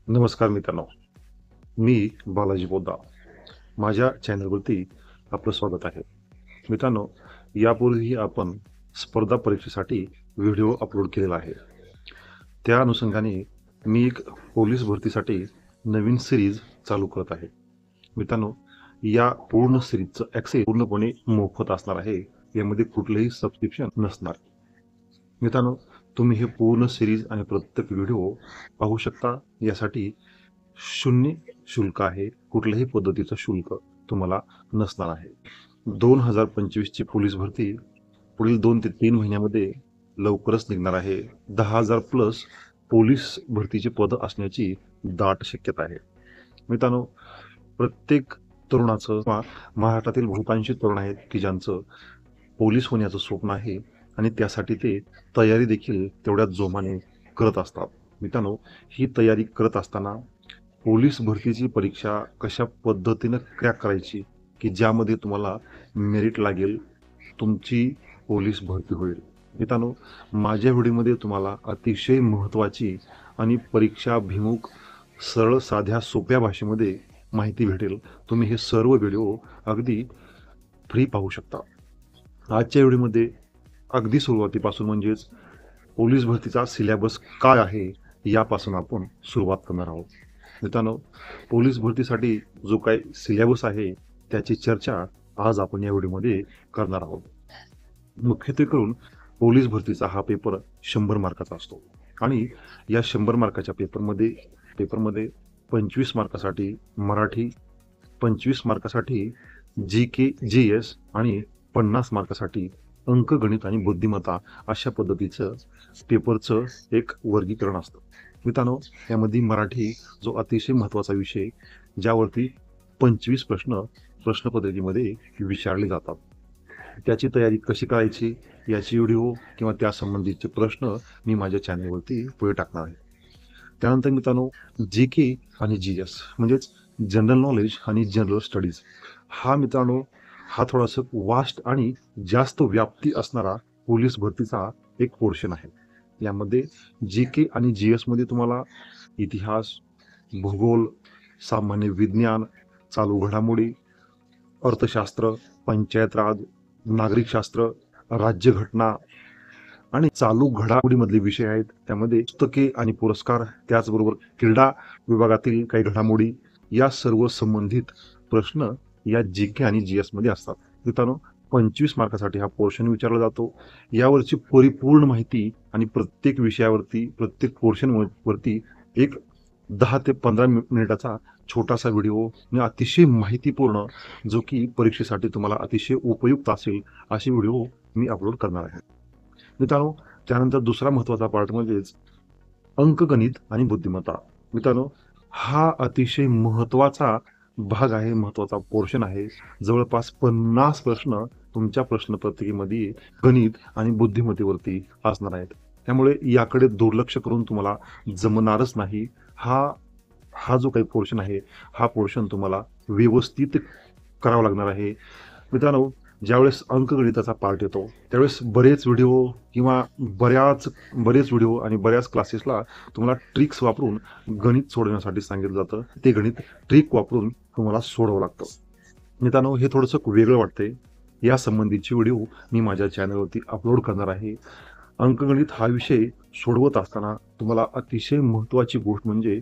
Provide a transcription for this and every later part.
नमस्कार मित्रांनो, मी बालाजी पोद्दार. माझ्या चॅनलवरती आपलं स्वागत आहे. मित्रांनो, यापूर्वीही आपण स्पर्धा परीक्षेसाठी व्हिडिओ अपलोड केलेला आहे. त्या अनुषंगाने मी एक पोलीस भरतीसाठी नवीन सिरीज चालू करत आहे. मित्रांनो, या पूर्ण सिरीजचं ॲक्सेस पूर्णपणे मोफत असणार आहे. यामध्ये कुठलंही सबस्क्रिप्शन नसणार. मित्रांनो, तुम्ही हे पूर्ण सिरीज आणि प्रत्येक व्हिडिओ पाहू शकता. यासाठी शून्य शुल्क आहे. कुठल्याही पद्धतीचं शुल्क तुम्हाला नसणार आहे. 2025ची पोलीस भरती पुढील 2 ते 3 महिन्यामध्ये लवकरच निघणार आहे. 10,000+ पोलीस भरतीची पदं असण्याची दाट शक्यता आहे. मित्रांनो, प्रत्येक तरुणाचं किंवा महाराष्ट्रातील बहुतांशी तरुण आहेत की ज्यांचं पोलीस होण्याचं स्वप्न आहे आणि त्यासाठी ते तयारी देखील तेवढ्याच जोमाने करत असतात. मित्रांनो, ही तयारी करत असताना पोलीस भरतीची परीक्षा कशा पद्धतीनं क्रॅक करायची की ज्यामध्ये तुम्हाला मेरिट लागेल, तुमची पोलीस भरती होईल. मित्रांनो, माझ्या व्हिडिओमध्ये तुम्हाला अतिशय महत्त्वाची आणि परीक्षाभिमुख सरळ साध्या सोप्या भाषेमध्ये माहिती भेटेल. तुम्ही हे सर्व व्हिडिओ अगदी फ्री पाहू शकता. आजच्या व्हिडिओमध्ये अगदी सुरुवातीपासून म्हणजेच पोलीस भरतीचा सिलेबस काय आहे यापासून आपण सुरुवात करणार आहोत. मित्रांनो, पोलीस भरतीसाठी जो काही सिलेबस आहे त्याची चर्चा आज आपण या व्हिडिओमध्ये करणार आहोत. मुख्यत्वे करून पोलीस भरतीचा हा पेपर 100 मार्काचा असतो आणि या 100 मार्काच्या पेपरमध्ये 25 मार्कासाठी मराठी, 25 मार्कासाठी GK GS आणि 50 मार्कासाठी अंकगणित आणि बुद्धिमत्ता अशा पद्धतीचं पेपरचं एक वर्गीकरण असतं. मित्रांनो, यामध्ये मराठी जो अतिशय महत्त्वाचा विषय ज्यावरती 25 प्रश्नपत्रिकेमध्ये विचारले जातात. त्याची तयारी कशी करायची याची व्हिडिओ किंवा त्यासंबंधीचे प्रश्न मी माझ्या चॅनलवरती पुढे टाकणार आहे. त्यानंतर मित्रांनो, GK आणि GS म्हणजेच जनरल नॉलेज आणि जनरल स्टडीज हा थोडासा वास्ट आणि जास्त व्याप्ती असणारा पोलीस भरतीचा एक पोर्शन आहे. यामध्ये GK आणि GS मध्ये तुम्हाला इतिहास, भूगोल, सामान्य विज्ञान, चालू घडामोडी, अर्थशास्त्र, पंचायत राज, नागरिकशास्त्र, राज्यघटना आणि चालू घडामोडीमधले विषय आहेत. त्यामध्ये पुस्तके आणि पुरस्कार, त्याचबरोबर क्रीडा विभागातील काही घडामोडी या सर्व संबंधित प्रश्न या GK आणि GS मध्ये असतात. मित्रांनो, 25 मार्कासाठी हा पोर्शन विचारला जातो. यावरची परिपूर्ण माहिती आणि प्रत्येक विषयावरती, प्रत्येक पोर्शनवरती एक 10 ते 15 मिनिटाचा छोटासा व्हिडिओ अतिशय माहितीपूर्ण, जो की परीक्षेसाठी तुम्हाला अतिशय उपयुक्त असेल अशी व्हिडिओ मी अपलोड करणार आहे. मित्रांनो, त्यानंतर दुसरा महत्त्वाचा पार्ट म्हणजेच अंकगणित आणि बुद्धिमत्ता. मित्रांनो, हा अतिशय महत्त्वाचा भाग आहे, महत्त्वाचा पोर्शन आहे. जवळपास 50 प्रश्न तुमच्या प्रश्नपत्रिकेमध्ये गणित आणि बुद्धिमत्तेवरती असणार आहेत. त्यामुळे याकडे दुर्लक्ष करून तुम्हाला जमणारच नाही. हा जो काही पोर्शन आहे हा पोर्शन तुम्हाला व्यवस्थित करावा लागणार आहे. मित्रांनो, ज्यावेळेस अंकगणिताचा पार्ट येतो त्यावेळेस बरेच व्हिडिओ आणि बऱ्याच क्लासेसला तुम्हाला ट्रिक्स वापरून गणित सोडवण्यासाठी सांगितलं जातं. ते गणित ट्रिक वापरून तुम्हाला सोडवावं लागतं. मित्रांनो, हे थोडंसं वेगळं वाटतंय. या संबंधीची व्हिडिओ मी माझ्या चॅनलवरती अपलोड करणार आहे. अंकगणित हा विषय सोडवत असताना तुम्हाला अतिशय महत्त्वाची गोष्ट म्हणजे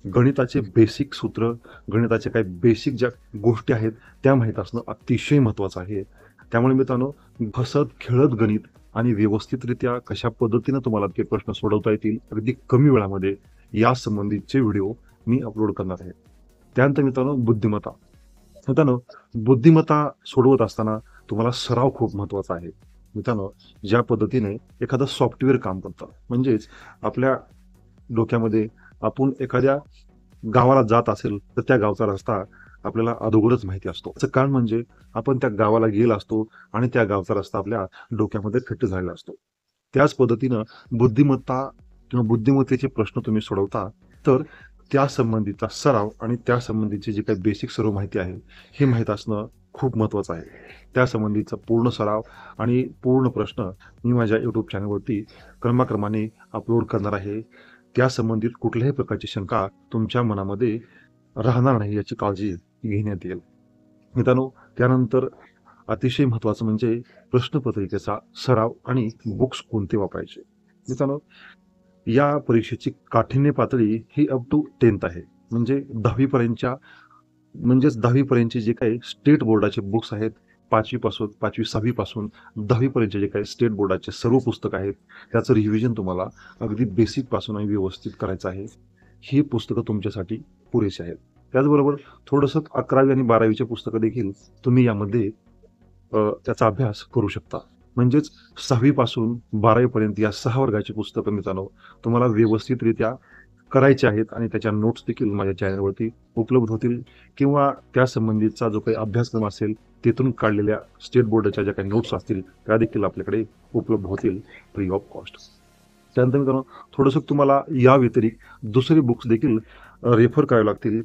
गणिताचे बेसिक सूत्र, गणिताचे काही बेसिक ज्या गोष्टी आहेत त्या माहीत असणं अतिशय महत्त्वाचं आहे. त्यामुळे मित्रांनो, हसत खेळत गणित आणि व्यवस्थितरित्या कशा पद्धतीनं तुम्हाला ते प्रश्न सोडवता येतील अगदी कमी वेळामध्ये या संबंधीचे व्हिडिओ मी अपलोड करणार आहे. त्यानंतर मित्रांनो, बुद्धिमत्ता सोडवत असताना तुम्हाला सराव खूप महत्त्वाचा आहे. मित्रांनो, ज्या पद्धतीने एखादं सॉफ्टवेअर काम करतं, म्हणजेच आपल्या डोक्यामध्ये आपण एखाद्या गावाला जात असेल तर त्या गावचा रस्ता आपल्याला अगोदरच माहिती असतो. याचं कारण म्हणजे आपण त्या गावाला गेला असतो आणि त्या गावचा रस्ता आपल्या डोक्यामध्ये फिट झालेला असतो. त्याच पद्धतीनं बुद्धिमत्तेचे प्रश्न तुम्ही सोडवता तर त्या संबंधीचा सराव आणि त्या संबंधीची जी काही बेसिक सर्व माहिती आहे हे माहीत असणं खूप महत्त्वाचं आहे. त्यासंबंधीचा पूर्ण सराव आणि पूर्ण प्रश्न मी माझ्या यूट्यूब चॅनलवरती क्रमाक्रमाने अपलोड करणार आहे. त्या संबंधित कुठल्याही प्रकारची शंका तुमच्या मनामध्ये राहणार नाही याची काळजी घेण्यात येईल. मित्रांनो, त्यानंतर अतिशय महत्त्वाचं म्हणजे प्रश्नपत्रिकेचा सराव आणि बुक्स कोणते वापरायचे. मित्रांनो, या परीक्षेची काठिण्य पातळी ही अप टू 10th आहे. म्हणजे 10वी पर्यंतचे जे काही स्टेट बोर्डाचे बुक्स आहेत, 5वी 6वी पासून 10वी पर्यंतचे जे काही स्टेट बोर्डाचे सर्व पुस्तक आहेत, त्याचं रिव्हिजन तुम्हाला अगदी बेसिक पासून आणि व्यवस्थित करायचं आहे. ही पुस्तकं तुमच्यासाठी पुरेशी आहेत. त्याचबरोबर थोडंसं 11वी आणि 12वीचे पुस्तकं देखील तुम्ही यामध्ये त्याचा अभ्यास करू शकता. म्हणजेच 6वी पासून 12वी पर्यंत या 6 वर्गाची पुस्तकं मित्रांनो तुम्हाला व्यवस्थितरित्या करायचे आहेत आणि त्याच्या नोट्स देखील माझ्या चॅनलवरती उपलब्ध होतील किंवा त्या संबंधीचा जो काही अभ्यासक्रम असेल तिथून काढलेल्या स्टेट बोर्डाच्या ज्या काही नोट्स असतील त्या देखील आपल्याकडे उपलब्ध होतील फ्री ऑफ कॉस्ट. त्यानंतर मित्रांनो थोडंसं तुम्हाला या व्यतिरिक्त दुसरे बुक्स देखील रेफर करावे लागतील.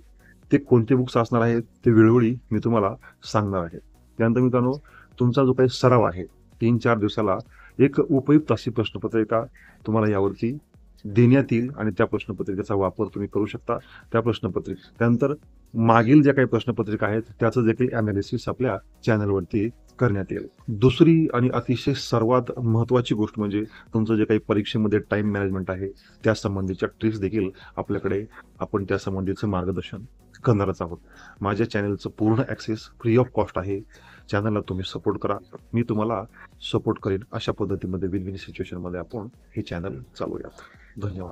ते कोणते बुक्स असणार आहेत ते वेळोवेळी मी तुम्हाला सांगणार आहे. त्यानंतर मित्रांनो तुमचा जो काही सराव आहे 3-4 दिवसाला एक उपयुक्त अशी प्रश्नपत्रिका तुम्हाला यावरती देण्यात येईल आणि त्या प्रश्नपत्रिकेचा वापर तुम्ही करू शकता. त्यानंतर मागील ज्या काही प्रश्नपत्रिका आहेत त्याचं देखील ॲनालिसिस आपल्या चॅनलवरती करण्यात येईल. दुसरी आणि अतिशय सर्वात महत्त्वाची गोष्ट म्हणजे तुमचं जे काही परीक्षेमध्ये टाईम मॅनेजमेंट आहे त्या संबंधीच्या ट्रिक्स देखील आपल्याकडे आपण त्या संबंधीचं मार्गदर्शन करणारच आहोत. माझ्या चॅनलचं पूर्ण ॲक्सेस फ्री ऑफ कॉस्ट आहे. चॅनलला तुम्ही सपोर्ट करा, मी तुम्हाला सपोर्ट करेन. अशा पद्धतीमध्ये विन विन सिच्युएशनमध्ये आपण हे चॅनल चालवूयात. धन्यवाद.